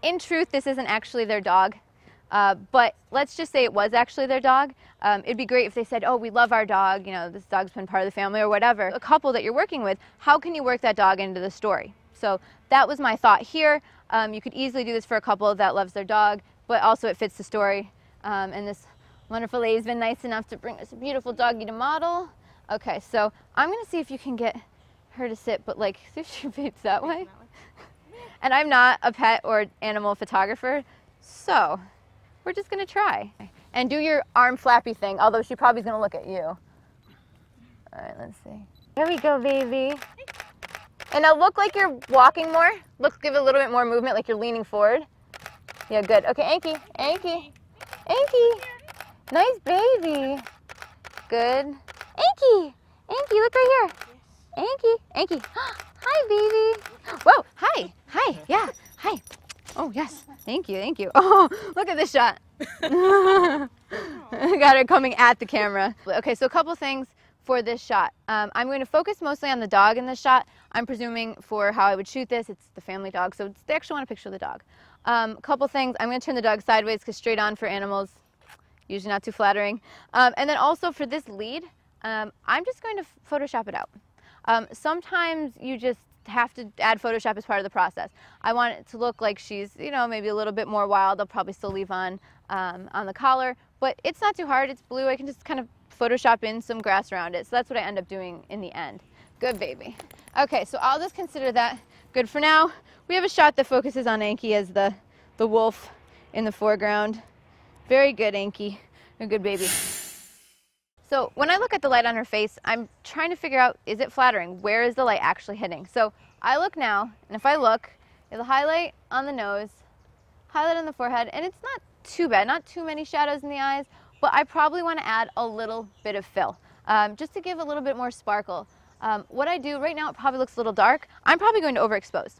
in truth, this isn't actually their dog, but let's just say it was actually their dog. It'd be great if they said, oh, we love our dog, you know, this dog's been part of the family or whatever. A couple that you're working with, how can you work that dog into the story? So that was my thought here. You could easily do this for a couple that loves their dog, but also it fits the story. And this wonderful lady's been nice enough to bring us a beautiful doggy to model. Okay, so I'm gonna see if you can get her to sit, but like, see if she faces that way. And I'm not a pet or animal photographer, so we're just gonna try. And do your arm flappy thing, although she probably is gonna look at you. All right, let's see. There we go, baby. And now look like you're walking more. Look, give it a little bit more movement, like you're leaning forward. Yeah, good. Okay, Anky, Anky, Anky. Nice baby. Good. Anky, Anky, look right here. Anky, Anky. Hi, baby. Whoa, hi, hi, yeah, hi. Oh, yes, thank you, thank you. Oh, look at this shot. Got her coming at the camera. Okay, so a couple things for this shot. I'm going to focus mostly on the dog in this shot. I'm presuming for how I would shoot this, it's the family dog, so they actually want a picture of the dog. A couple things, I'm going to turn the dog sideways because straight on for animals, usually not too flattering. And then also for this lead, I'm just going to Photoshop it out. Sometimes you just have to add Photoshop as part of the process. I want it to look like she's, you know, maybe a little bit more wild. I'll probably still leave on the collar, but it's not too hard. It's blue. I can just kind of Photoshop in some grass around it. So that's what I end up doing in the end. Good baby. Okay, so I'll just consider that good for now. We have a shot that focuses on Anky as the wolf in the foreground. Very good, Anky. A good baby. So when I look at the light on her face, I'm trying to figure out, is it flattering? Where is the light actually hitting? So I look now, and if I look, there's a highlight on the nose, highlight on the forehead, and it's not too bad, not too many shadows in the eyes, but I probably want to add a little bit of fill, just to give a little bit more sparkle. What I do right now, it probably looks a little dark. I'm probably going to overexpose.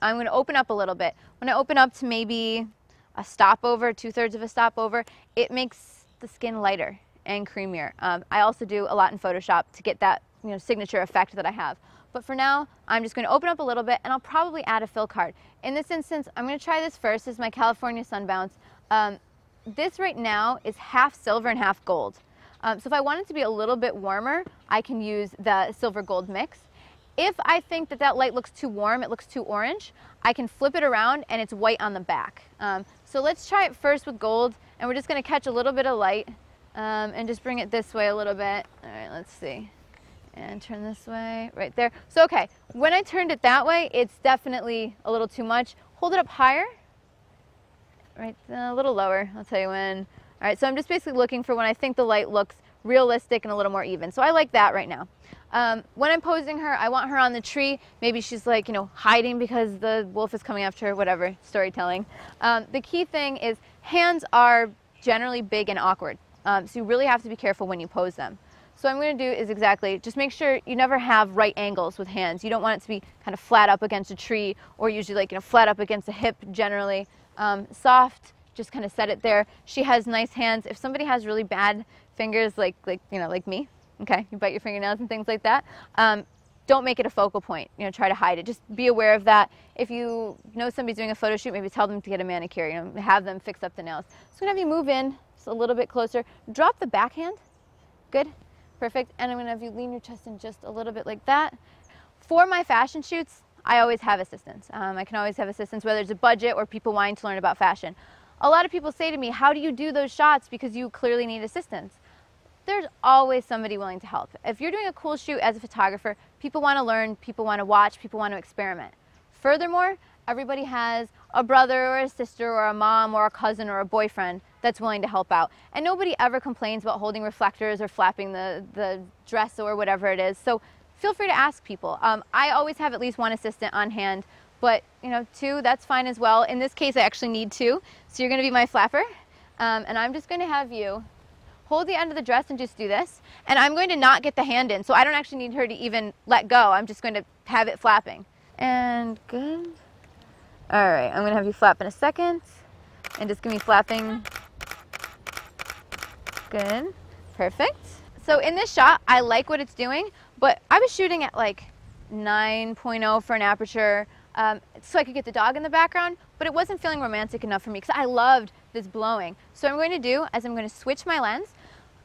I'm going to open up a little bit. When I open up to maybe a stopover, 2/3 of a stopover, it makes the skin lighter and creamier. I also do a lot in Photoshop to get that, you know, signature effect that I have. But for now, I'm just going to open up a little bit, and I'll probably add a fill card. In this instance, I'm going to try this first. This is my California Sunbounce. This right now is half silver and half gold. So if I want it to be a little bit warmer, I can use the silver gold mix. If I think that that light looks too warm, it looks too orange, I can flip it around and it's white on the back. So let's try it first with gold, and we're just going to catch a little bit of light. And just bring it this way a little bit. All right, let's see. And turn this way, right there. So, okay, when I turned it that way, it's definitely a little too much. Hold it up higher. Right, a little lower, I'll tell you when. All right, so I'm just basically looking for when I think the light looks realistic and a little more even. So I like that right now. When I'm posing her, I want her on the tree. Maybe she's like, you know, hiding because the wolf is coming after her, whatever, storytelling. The key thing is hands are generally big and awkward. So you really have to be careful when you pose them. So what I'm going to do is exactly, just make sure you never have right angles with hands. You don't want it to be kind of flat up against a tree, or usually like, you know, flat up against a hip generally. Soft, just kind of set it there. She has nice hands. If somebody has really bad fingers, like you know, like me, okay, you bite your fingernails and things like that, don't make it a focal point. You know, try to hide it. Just be aware of that. If you know somebody's doing a photo shoot, maybe tell them to get a manicure. You know, have them fix up the nails. So I'm going to have you move in a little bit closer. Drop the backhand. Good. Perfect. And I'm going to have you lean your chest in just a little bit like that. For my fashion shoots, I always have assistants. I can always have assistants, whether it's a budget or people wanting to learn about fashion. A lot of people say to me, how do you do those shots because you clearly need assistance? There's always somebody willing to help. If you're doing a cool shoot as a photographer, people want to learn, people want to watch, people want to experiment. Furthermore, everybody has a brother or a sister or a mom or a cousin or a boyfriend that's willing to help out. And nobody ever complains about holding reflectors or flapping the dress or whatever it is. So feel free to ask people. I always have at least one assistant on hand, but you know, 2, that's fine as well. In this case, I actually need 2. So you're going to be my flapper. And I'm just going to have you hold the end of the dress and just do this. And I'm going to not get the hand in, so I don't actually need her to even let go. I'm just going to have it flapping. And good. All right, I'm going to have you flap in a second. And just give me flapping. Good. Perfect. So in this shot, I like what it's doing, but I was shooting at like 9.0 for an aperture, so I could get the dog in the background, but it wasn't feeling romantic enough for me because I loved this blowing. So what I'm going to do is I'm going to switch my lens.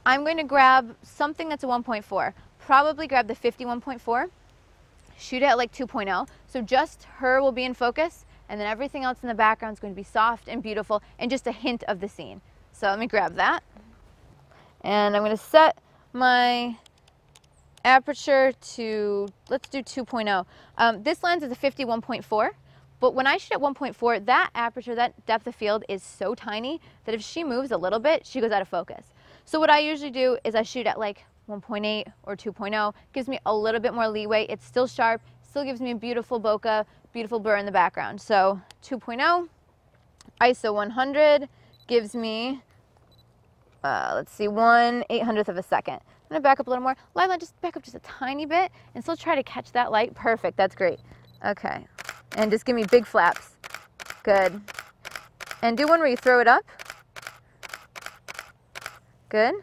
I'm going to grab something that's a 1.4, probably grab the 51.4, shoot it at like 2.0, so just her will be in focus, and then everything else in the background is going to be soft and beautiful and just a hint of the scene. So let me grab that, and I'm going to set my aperture to, let's do 2.0. This lens is a 51.4, but when I shoot at 1.4, that aperture, that depth of field is so tiny that if she moves a little bit, she goes out of focus. So what I usually do is I shoot at like 1.8 or 2.0, gives me a little bit more leeway. It's still sharp, still gives me a beautiful bokeh, beautiful blur in the background. So 2.0, ISO 100 gives me, let's see, 1/800th of a second. I'm gonna back up a little more. Lila, just back up just a tiny bit and still try to catch that light. Perfect, that's great. Okay, and just give me big flaps. Good. And do one where you throw it up. Good.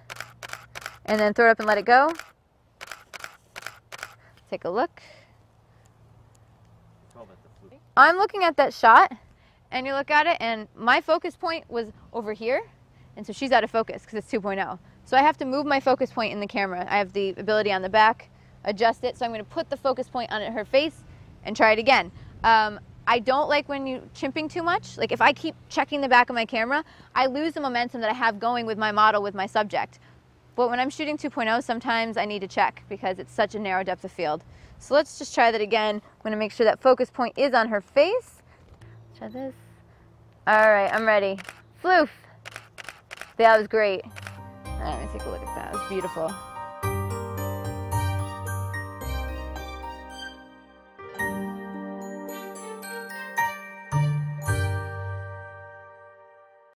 And then throw it up and let it go. Take a look. I'm looking at that shot, and you look at it, and my focus point was over here, and so she's out of focus because it's 2.0. So I have to move my focus point in the camera. I have the ability on the back, adjust it, so I'm going to put the focus point on her face and try it again. I don't like when you chimping too much. Like if I keep checking the back of my camera, I lose the momentum that I have going with my model, with my subject. But when I'm shooting 2.0, sometimes I need to check because it's such a narrow depth of field. So let's just try that again. I'm going to make sure that focus point is on her face. Try this. All right, I'm ready. Floof. That was great. All right, let me take a look at that. It was beautiful.